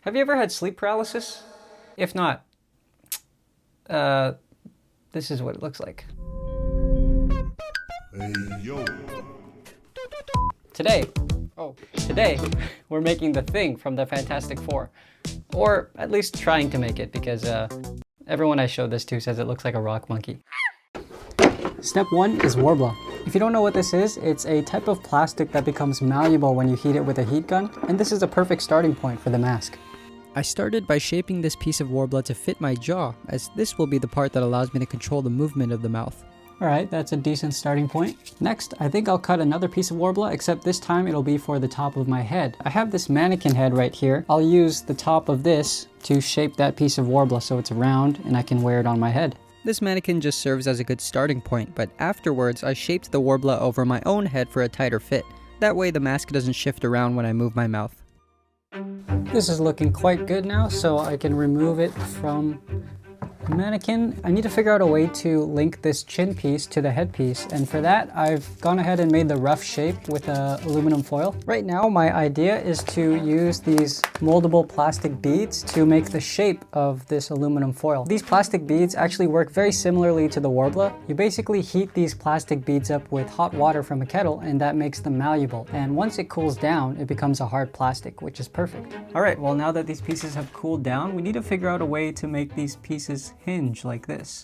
Have you ever had sleep paralysis? If not, this is what it looks like. Hey, yo. Today, we're making the Thing from the Fantastic Four. Or at least trying to make it, because everyone I showed this to says it looks like a rock monkey. Step 1 is Worbla. If you don't know what this is, it's a type of plastic that becomes malleable when you heat it with a heat gun, and this is a perfect starting point for the mask. I started by shaping this piece of Worbla to fit my jaw, as this will be the part that allows me to control the movement of the mouth. Alright, that's a decent starting point. Next, I think I'll cut another piece of Worbla, except this time it'll be for the top of my head. I have this mannequin head right here. I'll use the top of this to shape that piece of Worbla so it's round and I can wear it on my head. This mannequin just serves as a good starting point, but afterwards I shaped the Worbla over my own head for a tighter fit. That way the mask doesn't shift around when I move my mouth. This is looking quite good now, so I can remove it from the mannequin. I need to figure out a way to link this chin piece to the head piece, and for that I've gone ahead and made the rough shape with aluminum foil. Right now my idea is to use these moldable plastic beads to make the shape of this aluminum foil. These plastic beads actually work very similarly to the Worbla. You basically heat these plastic beads up with hot water from a kettle, and that makes them malleable, and once it cools down it becomes a hard plastic, which is perfect. Alright, well now that these pieces have cooled down, we need to figure out a way to make these pieces hinge like this.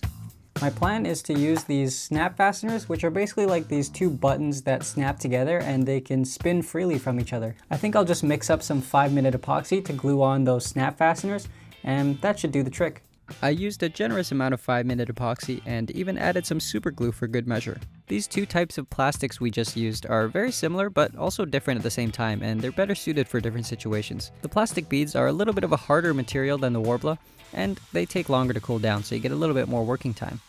My plan is to use these snap fasteners, which are basically like these two buttons that snap together and they can spin freely from each other. I think I'll just mix up some 5-minute epoxy to glue on those snap fasteners, and that should do the trick. I used a generous amount of 5-minute epoxy and even added some super glue for good measure. These two types of plastics we just used are very similar but also different at the same time, and they're better suited for different situations. The plastic beads are a little bit of a harder material than the Worbla, and they take longer to cool down, so you get a little bit more working time.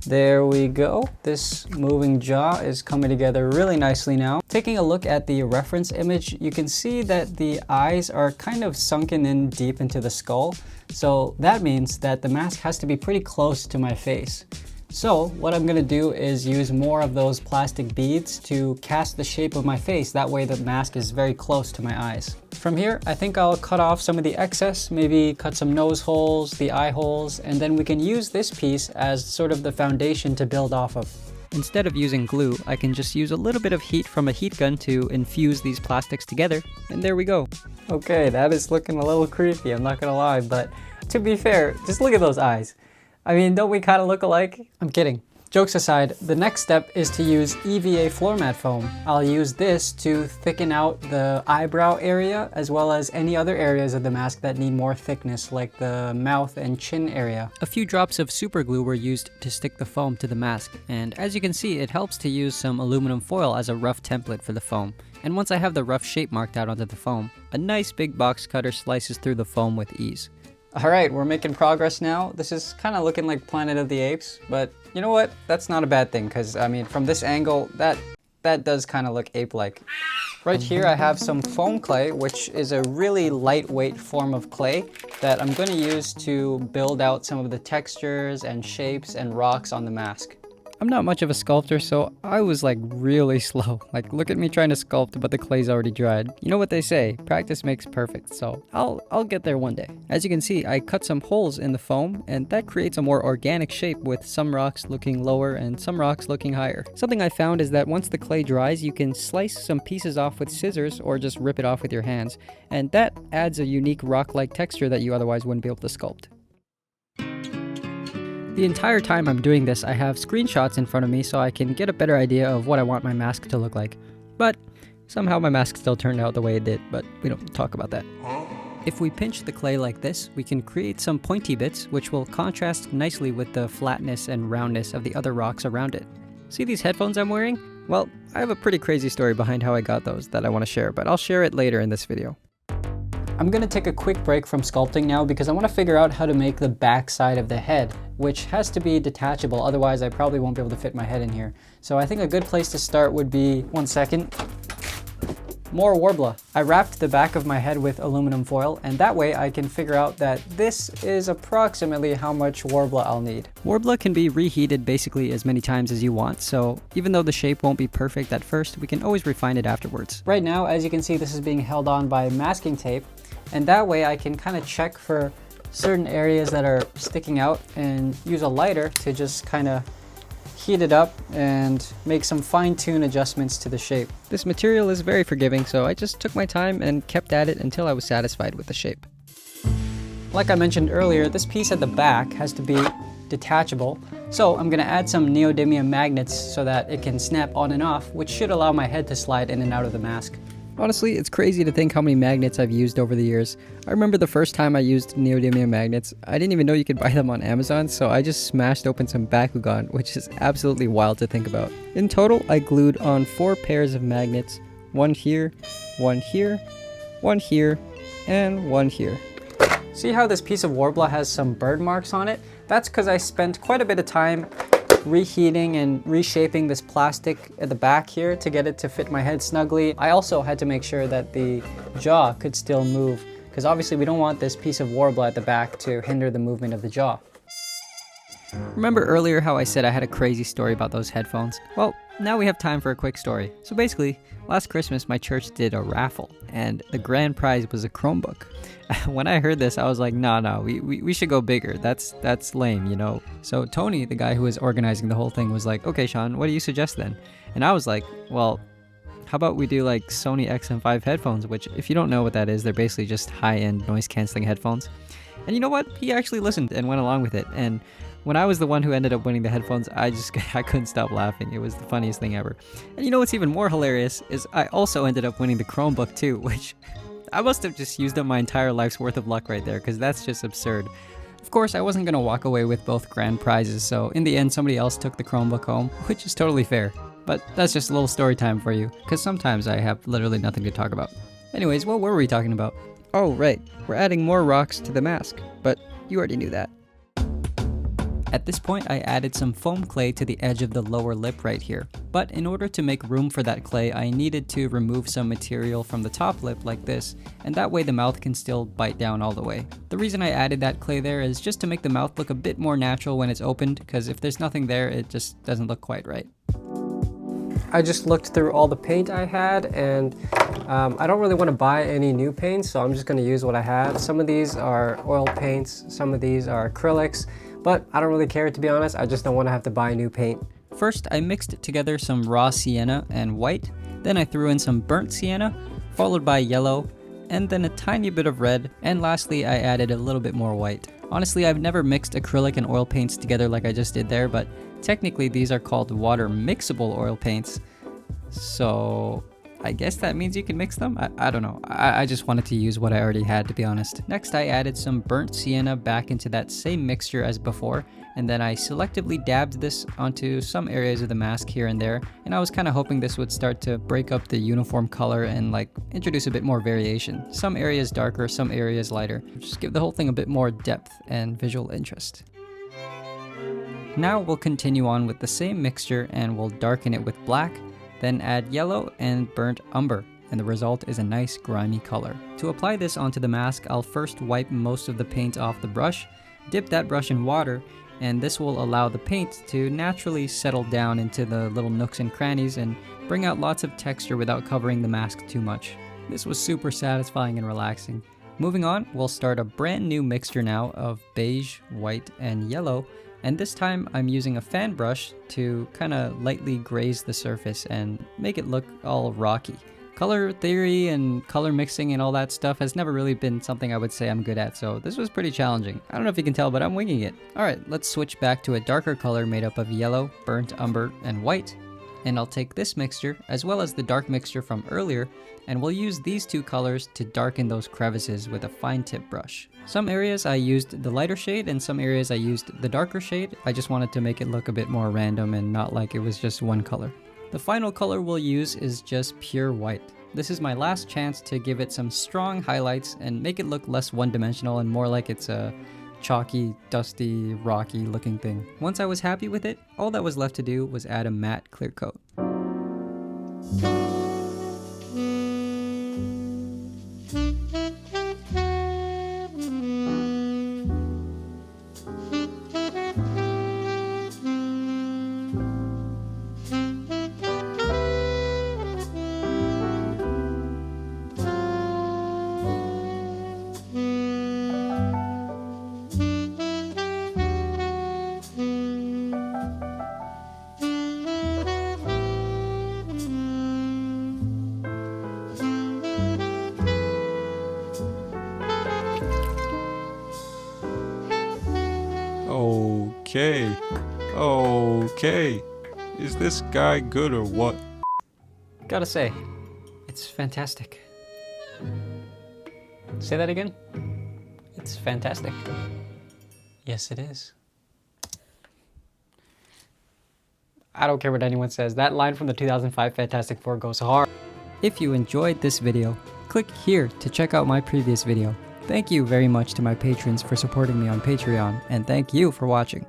There we go. This moving jaw is coming together really nicely now. Taking a look at the reference image, you can see that the eyes are kind of sunken in deep into the skull. So that means that the mask has to be pretty close to my face. So what I'm gonna do is use more of those plastic beads to cast the shape of my face. That way the mask is very close to my eyes. From here, I think I'll cut off some of the excess, maybe cut some nose holes, the eye holes, and then we can use this piece as sort of the foundation to build off of. Instead of using glue, I can just use a little bit of heat from a heat gun to infuse these plastics together, and there we go. Okay, that is looking a little creepy, I'm not gonna lie, but to be fair, just look at those eyes. I mean, don't we kind of look alike? I'm kidding. Jokes aside, the next step is to use EVA floor mat foam. I'll use this to thicken out the eyebrow area as well as any other areas of the mask that need more thickness, like the mouth and chin area. A few drops of super glue were used to stick the foam to the mask, and as you can see, it helps to use some aluminum foil as a rough template for the foam. And once I have the rough shape marked out onto the foam, a nice big box cutter slices through the foam with ease. Alright, we're making progress now. This is kind of looking like Planet of the Apes, but you know what? That's not a bad thing, because I mean, from this angle, that does kind of look ape-like. Right here I have some foam clay, which is a really lightweight form of clay that I'm going to use to build out some of the textures and shapes and rocks on the mask. I'm not much of a sculptor, so I was like really slow. Like, look at me trying to sculpt, but the clay's already dried. You know what they say, practice makes perfect, so I'll get there one day. As you can see, I cut some holes in the foam, and that creates a more organic shape with some rocks looking lower and some rocks looking higher. Something I found is that once the clay dries, you can slice some pieces off with scissors or just rip it off with your hands, and that adds a unique rock-like texture that you otherwise wouldn't be able to sculpt. The entire time I'm doing this, I have screenshots in front of me so I can get a better idea of what I want my mask to look like. But somehow my mask still turned out the way it did, but we don't talk about that. If we pinch the clay like this, we can create some pointy bits which will contrast nicely with the flatness and roundness of the other rocks around it. See these headphones I'm wearing? Well, I have a pretty crazy story behind how I got those that I want to share, but I'll share it later in this video. I'm gonna take a quick break from sculpting now because I want to figure out how to make the back side of the head, which has to be detachable, otherwise I probably won't be able to fit my head in here. So I think a good place to start would be, one second, more Worbla. I wrapped the back of my head with aluminum foil, and that way I can figure out that this is approximately how much Worbla I'll need. Worbla can be reheated basically as many times as you want, so even though the shape won't be perfect at first, we can always refine it afterwards. Right now, as you can see, this is being held on by masking tape, And that way I can kind of check for certain areas that are sticking out and use a lighter to just kind of heat it up and make some fine-tune adjustments to the shape. This material is very forgiving, so I just took my time and kept at it until I was satisfied with the shape. Like I mentioned earlier, this piece at the back has to be detachable, so I'm going to add some neodymium magnets so that it can snap on and off, which should allow my head to slide in and out of the mask. Honestly, it's crazy to think how many magnets I've used over the years. I remember the first time I used neodymium magnets, I didn't even know you could buy them on Amazon, so I just smashed open some Bakugan, which is absolutely wild to think about. In total, I glued on 4 pairs of magnets, one here, one here, one here, and one here. See how this piece of Worbla has some bird marks on it? That's because I spent quite a bit of time reheating and reshaping this plastic at the back here to get it to fit my head snugly. I also had to make sure that the jaw could still move, because obviously we don't want this piece of Worbla at the back to hinder the movement of the jaw. Remember earlier how I said I had a crazy story about those headphones? Well, now we have time for a quick story. So basically, last Christmas my church did a raffle, and the grand prize was a Chromebook. When I heard this, I was like, no, we should go bigger. That's lame, you know? So Tony, the guy who was organizing the whole thing, was like, okay, Sean, what do you suggest then? And I was like, well, how about we do like Sony XM5 headphones, which if you don't know what that is, they're basically just high-end noise-canceling headphones. And you know what? He actually listened and went along with it. And when I was the one who ended up winning the headphones, I couldn't stop laughing. It was the funniest thing ever. And you know what's even more hilarious is I also ended up winning the Chromebook too, which I must have just used up my entire life's worth of luck right there, because that's just absurd. Of course, I wasn't going to walk away with both grand prizes, so in the end somebody else took the Chromebook home, which is totally fair. But that's just a little story time for you, because sometimes I have literally nothing to talk about. Anyways, what were we talking about? Oh, right. We're adding more rocks to the mask, but you already knew that. At this point, I added some foam clay to the edge of the lower lip right here. But in order to make room for that clay, I needed to remove some material from the top lip like this, and that way the mouth can still bite down all the way. The reason I added that clay there is just to make the mouth look a bit more natural when it's opened, because if there's nothing there, it just doesn't look quite right. I just looked through all the paint I had, and I don't really want to buy any new paints, so I'm just going to use what I have. Some of these are oil paints, some of these are acrylics, but I don't really care, to be honest. I just don't want to have to buy new paint. First, I mixed together some raw sienna and white, then I threw in some burnt sienna, followed by yellow, and then a tiny bit of red, and lastly I added a little bit more white. Honestly, I've never mixed acrylic and oil paints together like I just did there, but technically these are called water mixable oil paints, so I guess that means you can mix them? I don't know. I just wanted to use what I already had, to be honest. Next, I added some burnt sienna back into that same mixture as before, and then I selectively dabbed this onto some areas of the mask here and there, and I was kind of hoping this would start to break up the uniform color and like introduce a bit more variation. Some areas darker, some areas lighter. Just give the whole thing a bit more depth and visual interest. Now we'll continue on with the same mixture and we'll darken it with black, then add yellow and burnt umber, and the result is a nice grimy color. To apply this onto the mask, I'll first wipe most of the paint off the brush, dip that brush in water, and this will allow the paint to naturally settle down into the little nooks and crannies and bring out lots of texture without covering the mask too much. This was super satisfying and relaxing. Moving on, we'll start a brand new mixture now of beige, white, and yellow, and this time I'm using a fan brush to kind of lightly graze the surface and make it look all rocky. Color theory and color mixing and all that stuff has never really been something I would say I'm good at, so this was pretty challenging. I don't know if you can tell, but I'm winging it. Alright, let's switch back to a darker color made up of yellow, burnt umber, and white. And I'll take this mixture, as well as the dark mixture from earlier, and we'll use these two colors to darken those crevices with a fine tip brush. Some areas I used the lighter shade and some areas I used the darker shade. I just wanted to make it look a bit more random and not like it was just one color. The final color we'll use is just pure white. This is my last chance to give it some strong highlights and make it look less one-dimensional and more like it's a chalky, dusty, rocky looking thing. Once I was happy with it, all that was left to do was add a matte clear coat. Okay. Okay. Is this guy good or what? Gotta say, it's fantastic. Say that again? It's fantastic. Yes, it is. I don't care what anyone says. That line from the 2005 Fantastic Four goes hard. If you enjoyed this video, click here to check out my previous video. Thank you very much to my patrons for supporting me on Patreon, and thank you for watching.